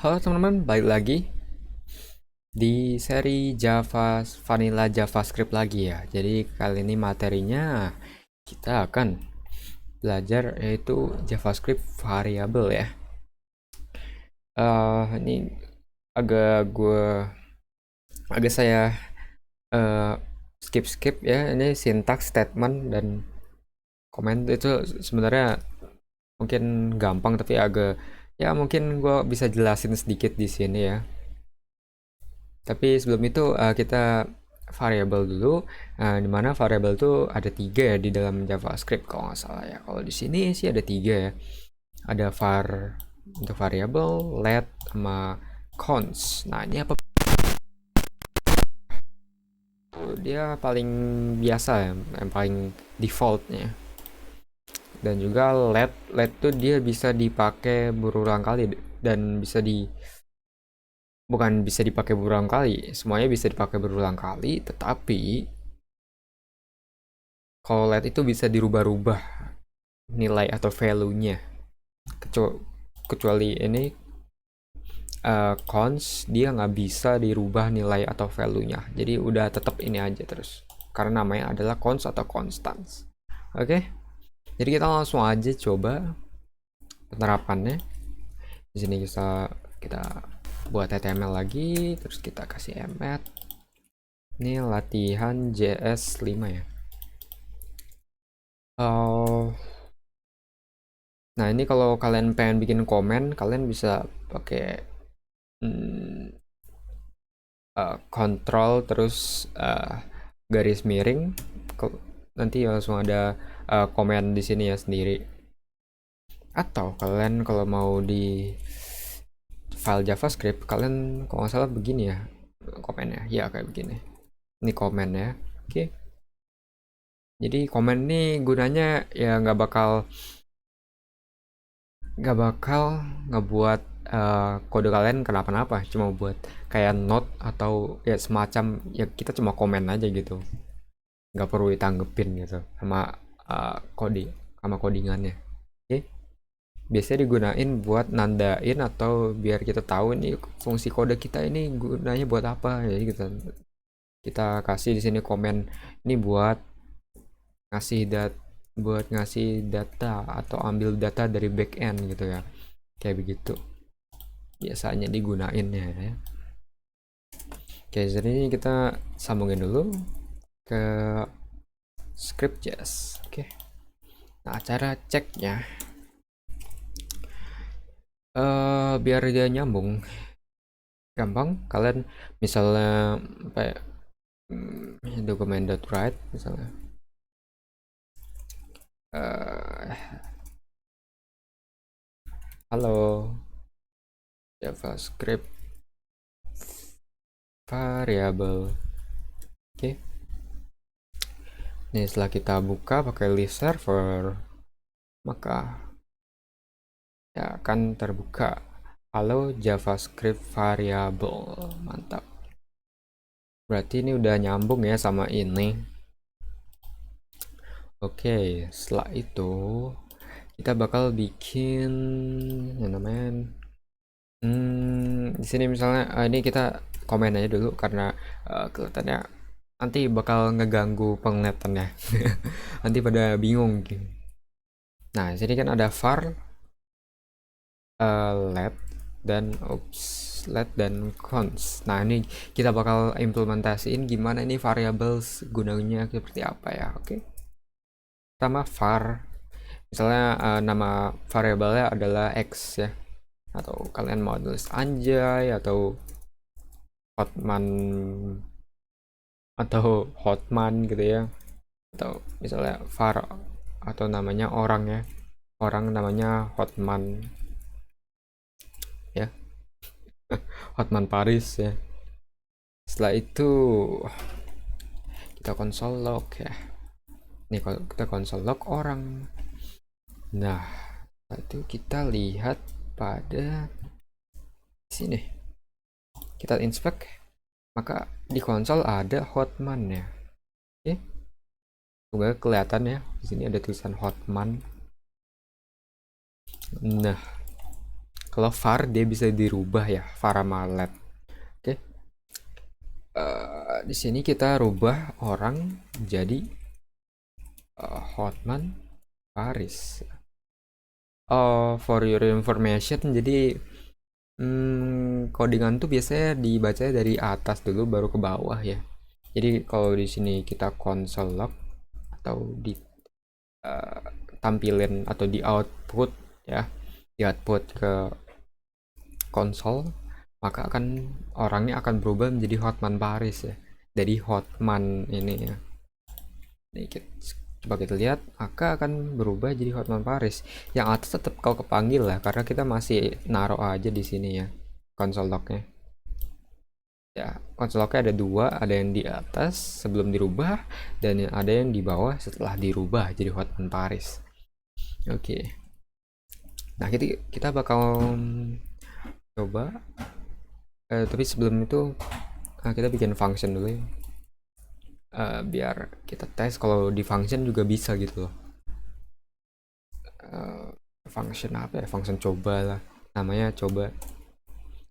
Halo teman-teman, balik lagi di seri Vanilla JavaScript lagi ya. Jadi kali ini materinya kita akan belajar yaitu JavaScript variabel ya. Ini agak gue agak saya eh, skip ya. Ini syntax, statement dan komen itu sebenarnya mungkin gampang tapi agak ya mungkin gue bisa jelasin sedikit di sini ya. Tapi sebelum itu kita variabel dulu. Di mana variabel itu ada tiga ya di dalam JavaScript kalau nggak salah ya. Kalau di sini sih ada tiga ya. Ada var untuk variabel, let, sama cons. Nah ini apa? Dia paling biasa ya, yang paling defaultnya. Dan juga let tuh dia bisa dipakai berulang kali dan bisa di bukan bisa dipakai berulang kali, semuanya bisa dipakai berulang kali, tetapi kalau let itu bisa dirubah-rubah nilai atau value-nya. Kecuali ini cons dia nggak bisa dirubah nilai atau value-nya. Jadi udah tetap ini aja terus. Karena namanya adalah cons atau constants. Oke. Jadi kita langsung aja coba penerapannya. Di sini kita buat HTML lagi, terus kita kasih emmet. Ini latihan JS5 ya. Oh, nah ini kalau kalian pengen bikin komen, kalian bisa pakai kontrol terus garis miring. Nanti langsung ada komen di sini ya sendiri. Atau kalian kalau mau di file JavaScript, kalian kalau nggak salah begini ya komennya. Ya kayak begini. Ini komen ya. Oke. Jadi komen ini gunanya ya nggak bakal ngebuat kode kalian kenapa-napa, cuma buat kayak note atau ya semacam ya kita cuma komen aja gitu, nggak perlu ditanggepin gitu sama codingannya. Oke. Biasanya digunain buat nandain atau biar kita tahu ini fungsi kode kita ini gunanya buat apa ya gitu. Kita kasih di sini komen ini buat ngasih data atau ambil data dari backend gitu ya, kayak begitu biasanya digunainnya ya. Oke, jadi ini kita sambungin dulu ke script.js. Oke. Nah, cara ceknya biar dia nyambung gampang, kalian misalnya apa ya, document.write misalnya halo JavaScript variable. Oke. Nih setelah kita buka pakai list server, maka ya akan terbuka halo JavaScript variable. Mantap. Berarti ini udah nyambung ya sama ini. Oke, setelah itu kita bakal bikin yang namanya di sini misalnya ini kita komen aja dulu karena kelihatannya nanti bakal ngeganggu penglihatannya. Nanti pada bingung gitu. Nah, di sini kan ada var let dan let dan cons. Nah, ini kita bakal implementasiin gimana ini variables gunanya seperti apa ya. Oke. Pertama var, misalnya nama variabelnya adalah x ya, atau kalian mau tulis anjay atau hotman hotman gitu ya, atau misalnya var atau namanya orang ya, orang namanya hotman ya, hotman Paris ya. Setelah itu kita console log ya, nih kalau kita console log orang. Nah itu kita lihat pada sini, kita inspect, maka di konsol ada hotman ya. Oke, semoga kelihatan ya, di sini ada tulisan hotman. Nah Kalau var dia bisa dirubah ya, var sama let. Oke. Di sini kita rubah orang jadi Hotman Paris. Oh, for your information, jadi codingan tuh biasanya dibacanya dari atas dulu baru ke bawah ya. Jadi kalau di sini kita console log atau di eh, tampilin atau di output ya, di output ke konsol, maka orangnya akan berubah menjadi Hotman Paris ya. Dari Hotman ini ya. Nih, coba kita lihat, maka akan berubah jadi Hotman Paris. Yang atas tetap kau kepanggil lah, karena kita masih naruh aja di sini ya konsol lognya. Ya, konsol lognya ada dua, ada yang di atas sebelum dirubah, dan ada yang di bawah setelah dirubah jadi Hotman Paris. Oke. Nah, kita bakal coba. Tapi sebelum itu kita bikin function dulu ya. Biar kita tes kalau di function juga bisa gitu loh. Function apa ya? Function coba lah. Namanya coba.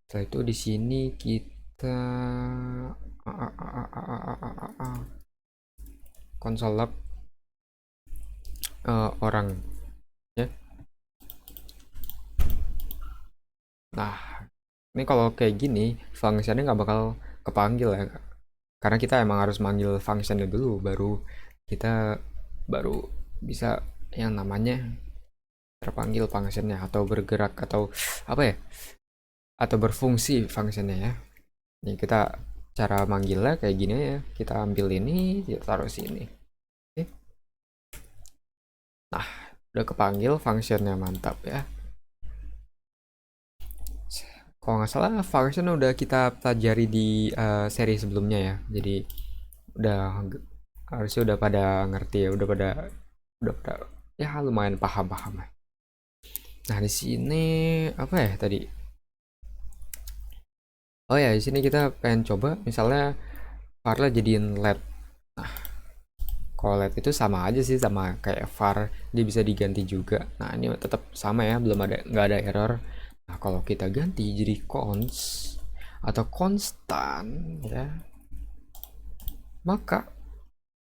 Setelah itu di sini kita console log orang ya. Nah, ini kalau kayak gini functionnya nggak bakal kepanggil ya, karena kita emang harus manggil functionnya dulu kita baru bisa yang namanya terpanggil functionnya atau bergerak atau apa ya, atau berfungsi functionnya ya. Ini kita cara manggilnya kayak gini ya, kita ambil ini kita taruh sini. Oke. Nah, udah kepanggil functionnya, mantap ya. Kalau nggak salah function udah kita pelajari di seri sebelumnya ya, jadi udah harusnya udah pada ngerti ya, udah pada ya lumayan paham lah. Nah, di sini apa ya tadi? Oh ya, di sini kita pengen coba misalnya var jadiin led. Nah, kalau led itu sama aja sih, sama kayak var, dia bisa diganti juga. Nah, ini tetap sama ya, nggak ada error. Nah, kalau kita ganti jadi const atau konstan ya, maka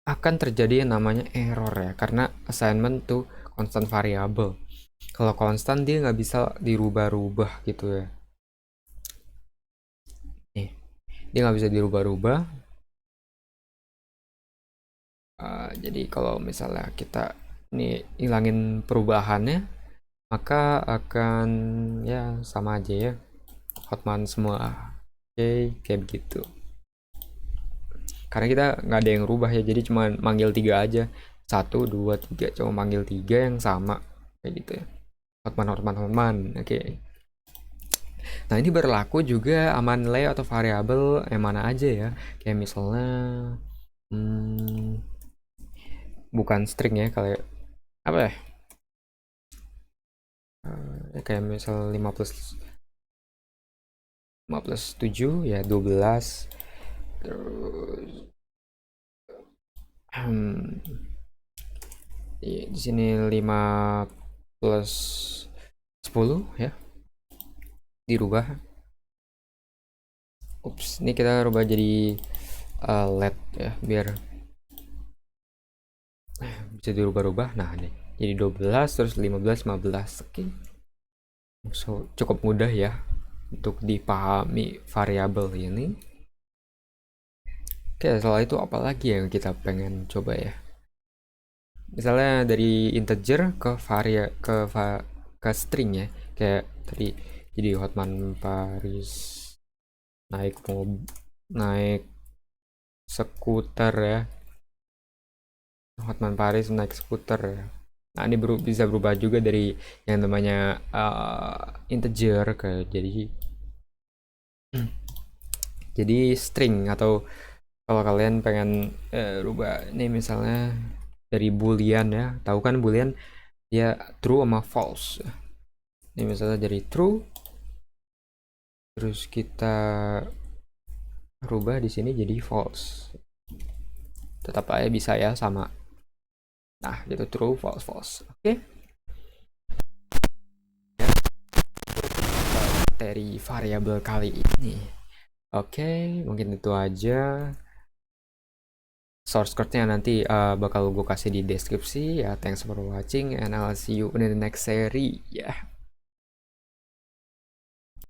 akan terjadi yang namanya error ya, karena assignment to constant variable. Kalau konstan dia nggak bisa dirubah-rubah gitu ya. Nih, dia nggak bisa dirubah-rubah. Jadi kalau misalnya kita nih hilangin perubahannya, maka akan ya sama aja ya, Hotman semua. Oke, kayak begitu. Karena kita nggak ada yang rubah ya, jadi cuma manggil tiga aja, 1 2 3, cuma manggil tiga yang sama kayak gitu ya. Hotman. Oke. Nah, ini berlaku juga sama nilai atau variabel yang mana aja ya. Kayak misalnya bukan string ya, kalau apa ya? Kayak misal 5 plus 7 ya 12. Terus di sini 5 plus 10 ya. Dirubah. Ups, ini kita rubah jadi LED ya, biar bisa dirubah-rubah. Nah, nih jadi 12 terus 15. Oke. So, cukup mudah ya untuk dipahami variabel ini. Oke, setelah itu apa lagi yang kita pengen coba ya? Misalnya dari integer ke string ya, kayak tadi jadi Hotman Paris naik skuter ya, Hotman Paris naik skuter ya. Nah, ini bisa berubah juga dari yang namanya integer ke jadi string, atau kalau kalian pengen rubah ini misalnya dari boolean ya, tahu kan boolean ya, true sama false. Ini misalnya dari true, terus kita rubah di sini jadi false, tetap aja bisa ya, sama. Nah, gitu, true false. Oke. materi variabel kali ini. Oke, mungkin itu aja. Source code-nya nanti bakal gue kasih di deskripsi ya. Thanks for watching and I'll see you in the next series. Ya,